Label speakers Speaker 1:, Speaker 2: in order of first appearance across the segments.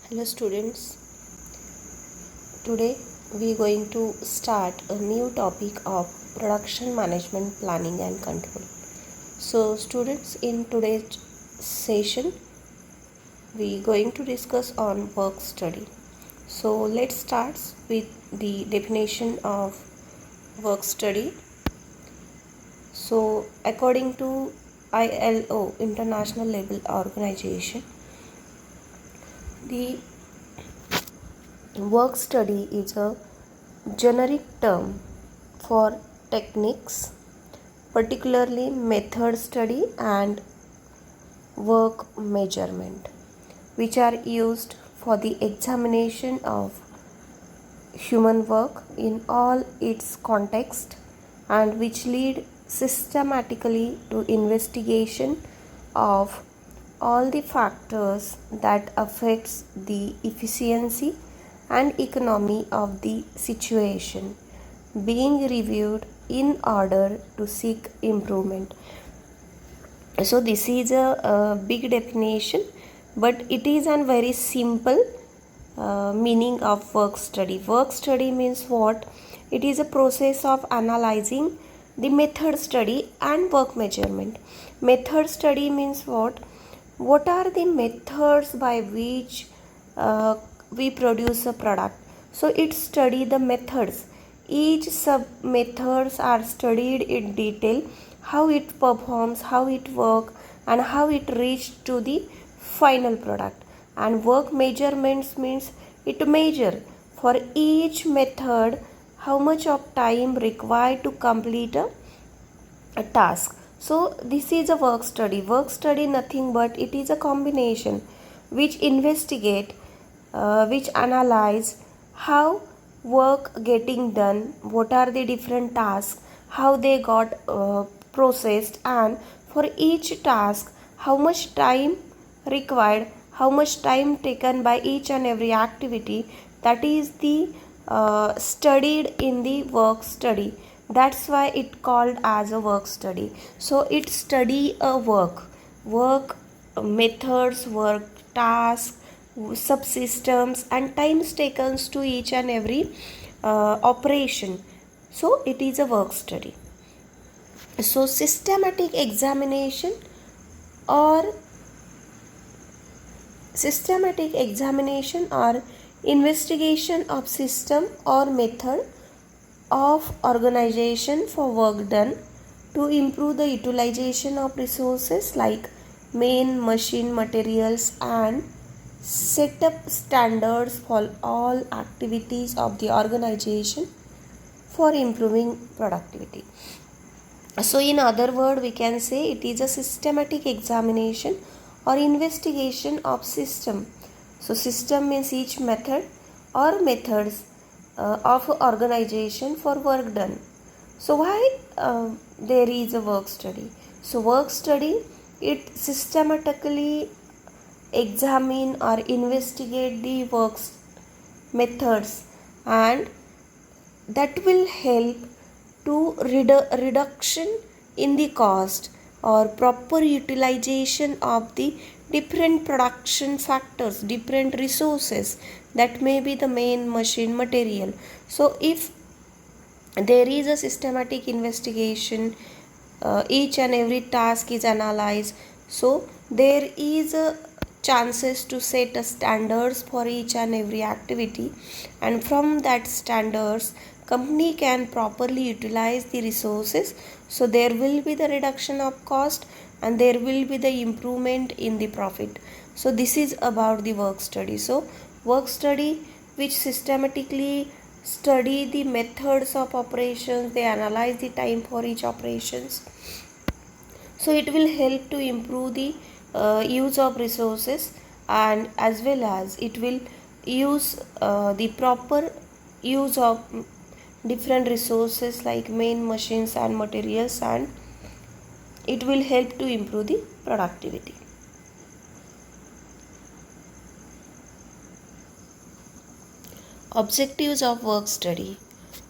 Speaker 1: Hello students, today we are going to start a new topic of production management planning and control. So students, in today's session we are going to discuss on work study. So let's start with the definition of work study. So according to ILO, International Labour Organization, the work study is a generic term for techniques, particularly method study and work measurement, which are used for the examination of human work in all its context and which lead systematically to investigation of all the factors that affects the efficiency and economy of the situation being reviewed in order to seek improvement. So this is a big definition, but it is a very simple meaning of work study. Work study means what? It is a process of analyzing the method study and work measurement. Method study means what? What are the methods by which we produce a product? So it study the methods. Each sub methods are studied in detail, how it performs, how it works, and how it reached to the final product. And work measurements means it measure for each method how much of time required to complete a task. So this is a work study. Work study nothing but it is a combination which investigate, which analyze how work getting done, what are the different tasks, how they got processed, and for each task how much time required, how much time taken by each and every activity. That is the studied in the work study. That's why it called as a work study. So it study a work methods, work tasks, subsystems, and times taken to each and every operation. So it is a work study. So systematic examination or investigation of system or method of organization for work done to improve the utilization of resources like main machine materials and set up standards for all activities of the organization for improving productivity. So in other word, we can say it is a systematic examination or investigation of system. So system means each method or methods of organization for work done. So why there is a work study? So work study, it systematically examine or investigate the works methods, and that will help to reduction in the cost or proper utilization of the different production factors, different resources, that may be the main machine material. So if there is a systematic investigation, each and every task is analyzed, so there is a chances to set a standards for each and every activity, and from that standards company can properly utilize the resources. So there will be the reduction of cost and there will be the improvement in the profit. So this is about the work study. So work study which systematically study the methods of operations, they analyze the time for each operations. So it will help to improve the use of resources, and as well as it will use the proper use of different resources like main machines and materials, and it will help to improve the productivity. Objectives of work study.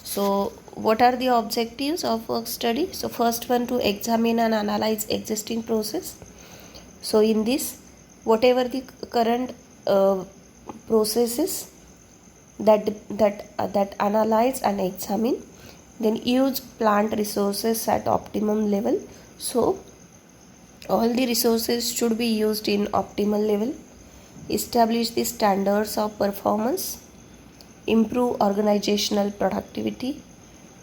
Speaker 1: So what are the objectives of work study? So first one, to examine and analyze existing process. So in this, whatever the current processes that analyze and examine, then use plant resources at optimum level. So all the resources should be used in optimal level, establish the standards of performance, improve organizational productivity,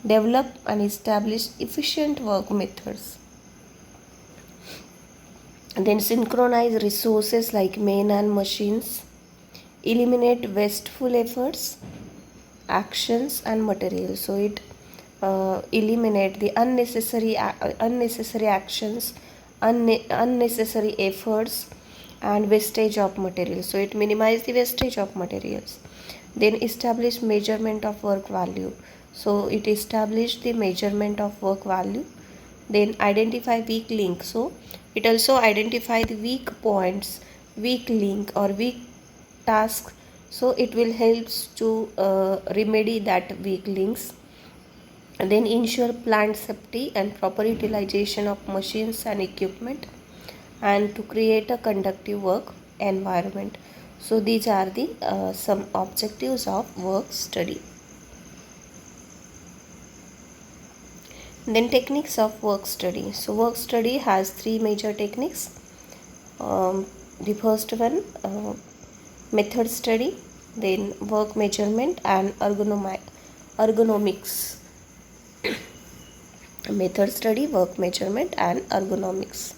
Speaker 1: develop and establish efficient work methods. And then synchronize resources like men and machines, eliminate wasteful efforts, actions and materials. So it eliminate the unnecessary actions, unnecessary efforts and wastage of materials. So it minimize the wastage of materials. Then establish measurement of work value. So it establish the measurement of work value. Then identify weak link. So it also identify the weak points, weak link or weak task. So it will helps to remedy that weak links. And then ensure plant safety and proper utilization of machines and equipment, and to create a conducive work environment. So these are the some objectives of work study. Then techniques of work study. So work study has three major techniques. The first one, method study, then work measurement and ergonomics. Method study, work measurement and ergonomics.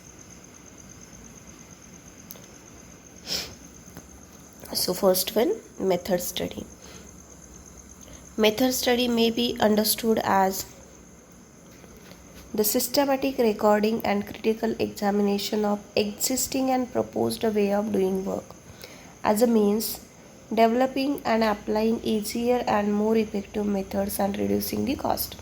Speaker 1: So first one, method study. Method study may be understood as the systematic recording and critical examination of existing and proposed way of doing work as a means developing and applying easier and more effective methods and reducing the cost.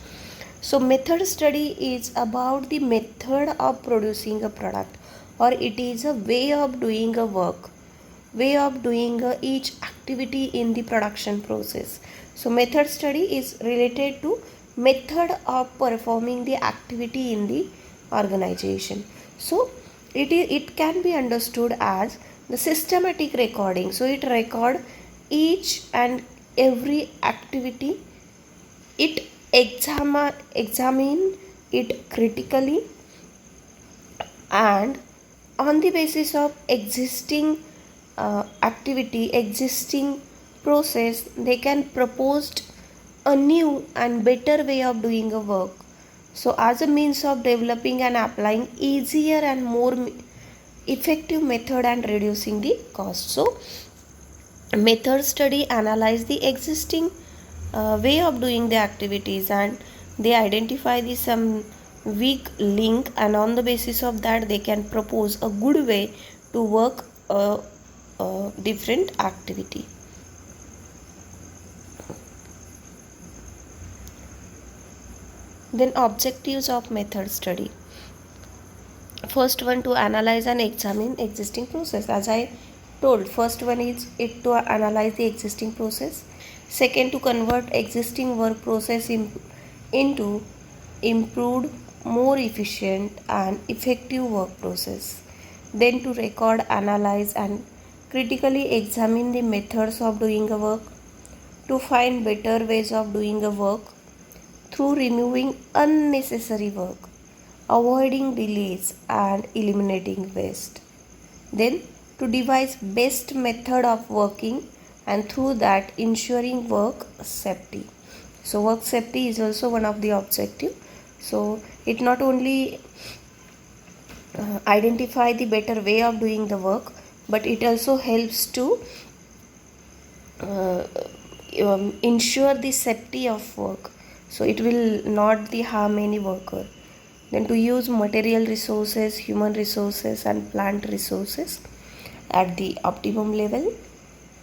Speaker 1: So method study is about the method of producing a product, or it is a way of doing a work, way of doing each activity in the production process. So method study is related to method of performing the activity in the organization. So it can be understood as the systematic recording. So it record each and every activity, it examine it critically, and on the basis of existing activity, existing process, they can propose a new and better way of doing a work. So as a means of developing and applying easier and more effective method and reducing the cost. So method study analyze the existing way of doing the activities, and they identify the some weak link, and on the basis of that they can propose a good way to work a different activity. Then objectives of method study. First one, to analyze and examine existing process. As I told, first one is it to analyze the existing process. Second, to convert existing work process into improved, more efficient and effective work process. Then to record, analyze and critically examine the methods of doing a work. To find better ways of doing a work through removing unnecessary work, avoiding delays and eliminating waste. Then to devise best method of working, and through that ensuring work safety. So work safety is also one of the objective. So it not only identify the better way of doing the work, but it also helps to ensure the safety of work. So it will not harm any worker. Then to use material resources, human resources and plant resources at the optimum level,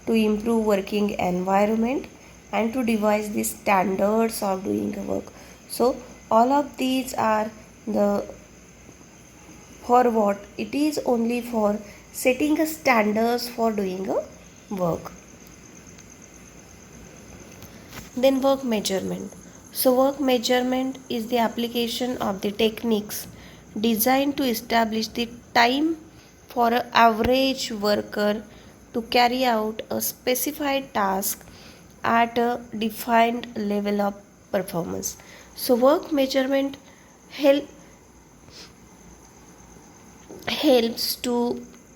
Speaker 1: to improve working environment, and to devise the standards of doing the work. So all of these are the for what? It is only for setting a standards for doing a work. Then work measurement. So work measurement is the application of the techniques designed to establish the time for an average worker to carry out a specified task at a defined level of performance. So work measurement help, helps to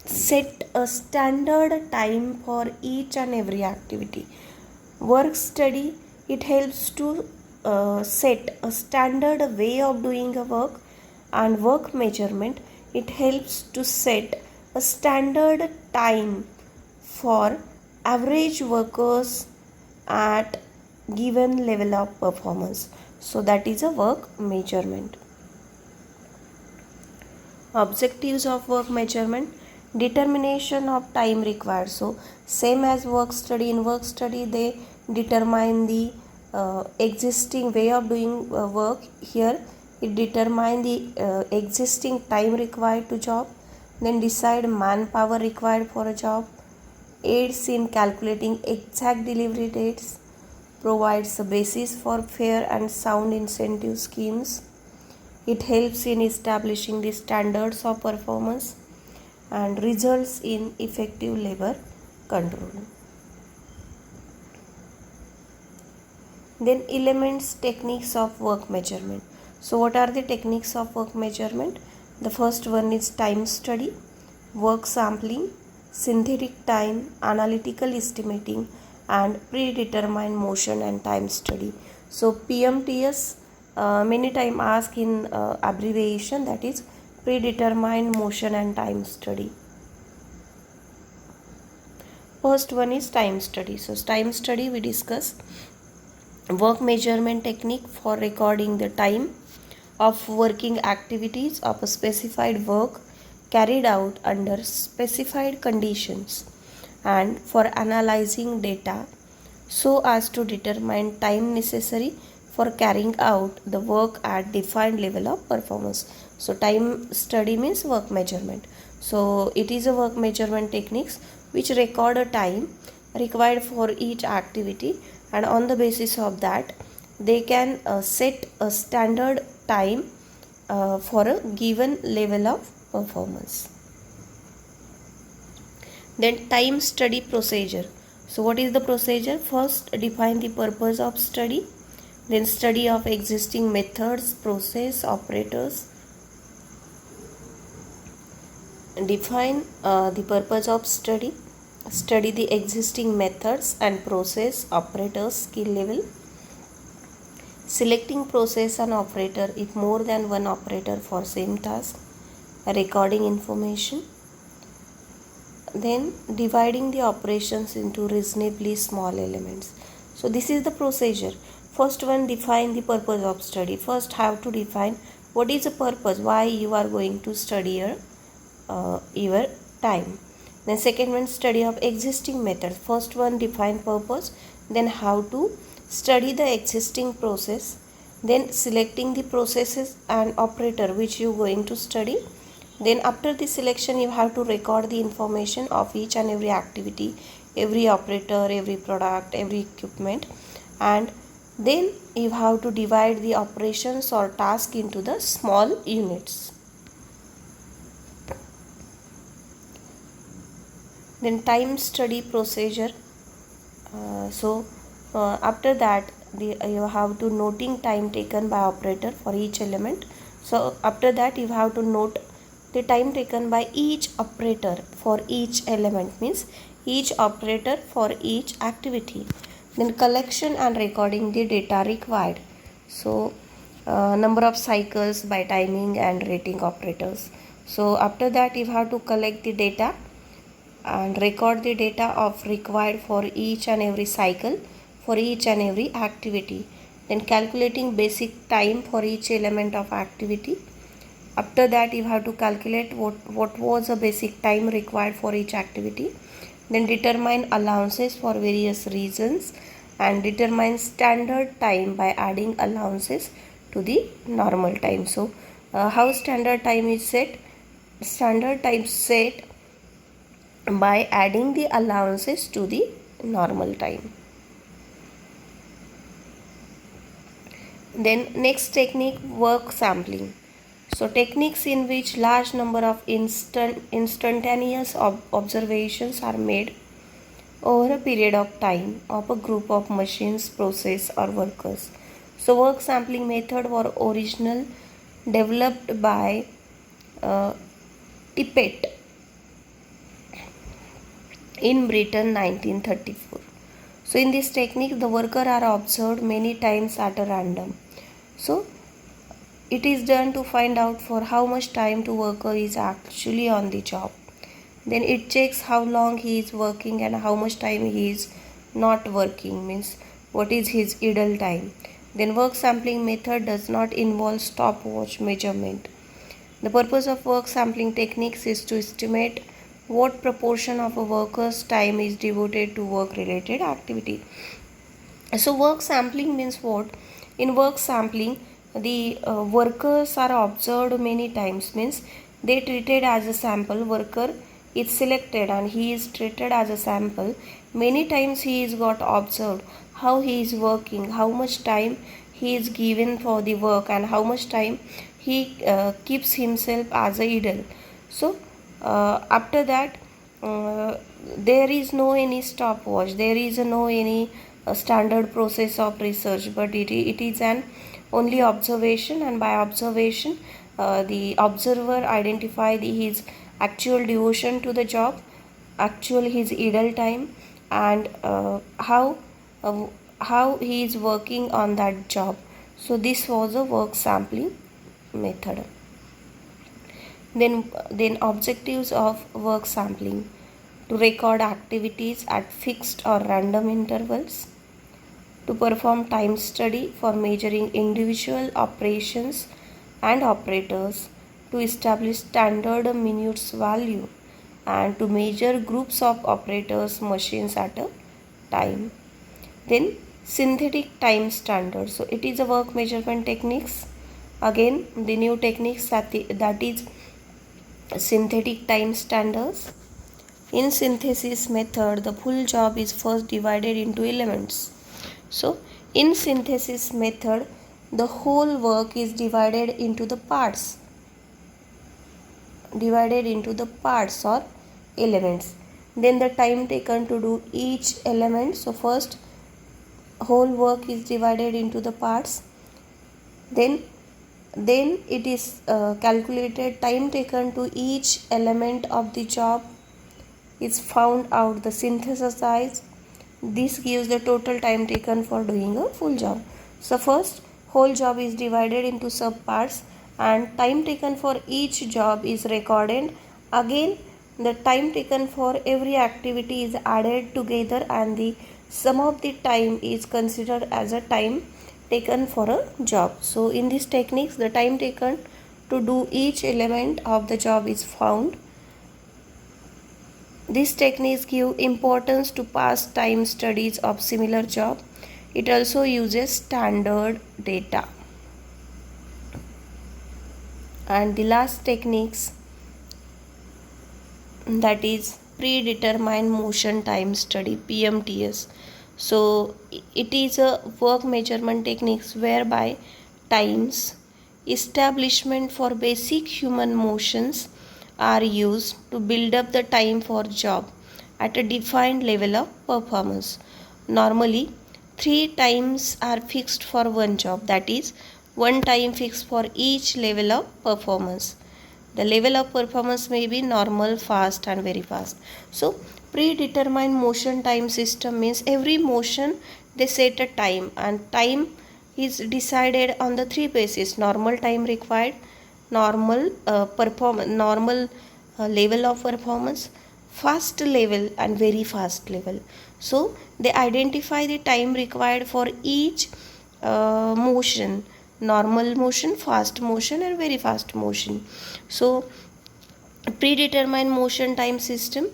Speaker 1: set a standard time for each and every activity. Work study, it helps to set a standard way of doing a work, and work measurement, it helps to set a standard time for average workers at given level of performance. So that is a work measurement. Objectives of work measurement: determination of time required. So same as work study, in work study they determine the existing way of doing work. Here it determine the existing time required to job, then decide manpower required for a job, aids in calculating exact delivery dates, provides a basis for fair and sound incentive schemes. It helps in establishing the standards of performance and results in effective labor control. Then elements, techniques of work measurement. So what are the techniques of work measurement? The first one is time study, work sampling, synthetic time, analytical estimating, and predetermined motion and time study. So PMTS many time ask in abbreviation, that is predetermined motion and time study. First one is time study. So time study we discuss work measurement technique for recording the time of working activities of a specified work carried out under specified conditions, and for analyzing data so as to determine time necessary for carrying out the work at defined level of performance. So time study means work measurement. So it is a work measurement techniques which record a time required for each activity, and on the basis of that they can set a standard time for a given level of performance. Then time study procedure. So what is the procedure? First define the purpose of study, then study of existing methods, process, operators. Define the purpose of study, study the existing methods and process, operators, skill level. Selecting process and operator if more than one operator for same task, recording information. Then dividing the operations into reasonably small elements. So this is the procedure. First one, define the purpose of study. First have to define what is the purpose, why you are going to study your time. Then second one, study of existing methods. First one, define purpose, then how to study the existing process, then selecting the processes and operator which you are going to study. Then after the selection you have to record the information of each and every activity, every operator, every product, every equipment, and then you have to divide the operations or task into the small units. Then time study procedure. After that you have to noting time taken by operator for each element. So after that you have to note the time taken by each operator for each element, means each operator for each activity. Then collection and recording the data required. So number of cycles by timing and rating operators. So after that you have to collect the data and record the data of required for each and every cycle for each and every activity. Then calculating basic time for each element of activity. After that you have to calculate what was the basic time required for each activity. Then determine allowances for various reasons and determine standard time by adding allowances to the normal time. So how standard time is set? Standard time set by adding the allowances to the normal time. Then next technique, work sampling. So techniques in which large number of instantaneous observations are made over a period of time of a group of machines, process or workers. So work sampling method were original developed by uh, Tippett in Britain 1934. So in this technique the worker are observed many times at a random. So it is done to find out for how much time the worker is actually on the job. Then it checks how long he is working and how much time he is not working, means what is his idle time. Then work sampling method does not involve stopwatch measurement. The purpose of work sampling techniques is to estimate what proportion of a worker's time is devoted to work related activity. So work sampling means what? In work sampling the workers are observed many times, means they treated as a sample. Worker is selected and he is treated as a sample. Many times he is got observed how he is working, how much time he is given for the work and how much time he keeps himself as a idle. So after that there is no any stopwatch, there is no any standard process of research, but it is an only observation, and by observation the observer identify his actual devotion to the job, actual his idle time, and uh, how he is working on that job. So this was a work sampling method. Then objectives of work sampling: to record activities at fixed or random intervals, to perform time study for measuring individual operations and operators, to establish standard minutes value, and to measure groups of operators machines at a time. Then synthetic time standard. So it is a work measurement techniques. Again the new techniques that is synthetic time standards. In synthesis method the full job is first divided into elements. So in synthesis method the whole work is divided into the parts or elements. Then the time taken to do each element. So first whole work is divided into the parts, then it is calculated time taken to each element of the job is found out, the synthesized. This gives the total time taken for doing a full job. So first whole job is divided into sub parts and time taken for each job is recorded. Again the time taken for every activity is added together and the sum of the time is considered as a time taken for a job. So in these techniques the time taken to do each element of the job is found. These techniques give importance to past time studies of similar job. It also uses standard data. And the last techniques, that is predetermined motion time study, PMTS. So it is a work measurement techniques whereby times establishment for basic human motions are used to build up the time for job at a defined level of performance. Normally 3 times are fixed for one job, that is one time fixed for each level of performance. The level of performance may be normal, fast and very fast. So predetermined motion time system means every motion they set a time and time is decided on the 3 bases: normal time required, normal level of performance, fast level and very fast level. So they identify the time required for each motion: normal motion, fast motion and very fast motion. So predetermined motion time system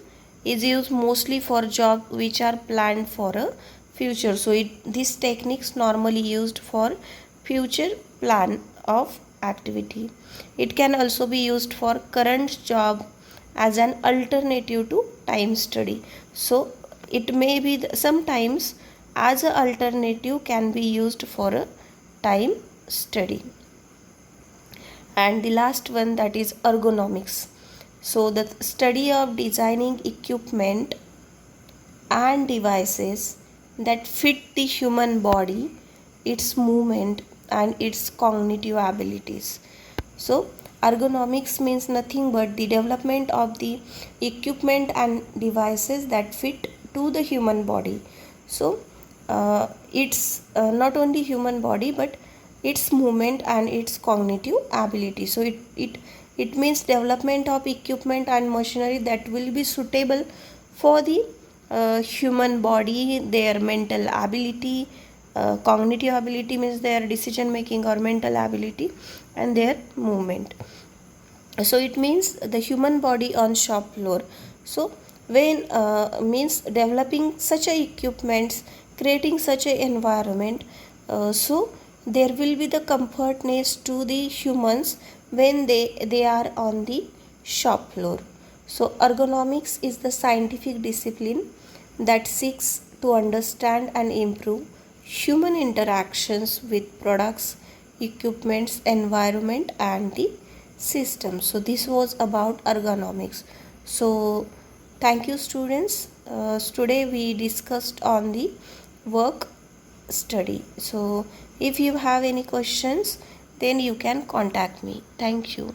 Speaker 1: is used mostly for jobs which are planned for a future. So this techniques normally used for future plan of activity. It can also be used for current job as an alternative to time study. So it may be sometimes as an alternative can be used for a time study. And the last one, that is ergonomics. So the study of designing equipment and devices that fit the human body, its movement, and its cognitive abilities. So, ergonomics means nothing but the development of the equipment and devices that fit to the human body. So, it's not only human body but its movement and its cognitive ability. So, it means development of equipment and machinery that will be suitable for the human body, their mental ability. Cognitive ability means their decision making or mental ability, and their movement. So it means the human body on shop floor. So when means developing such a equipments, creating such a environment, so there will be the comfortness to the humans when they are on the shop floor. So ergonomics is the scientific discipline that seeks to understand and improve human interactions with products, equipments, environment, and the system. So this was about ergonomics. So thank you, students. Today we discussed on the work study. So if you have any questions, then you can contact me. Thank you.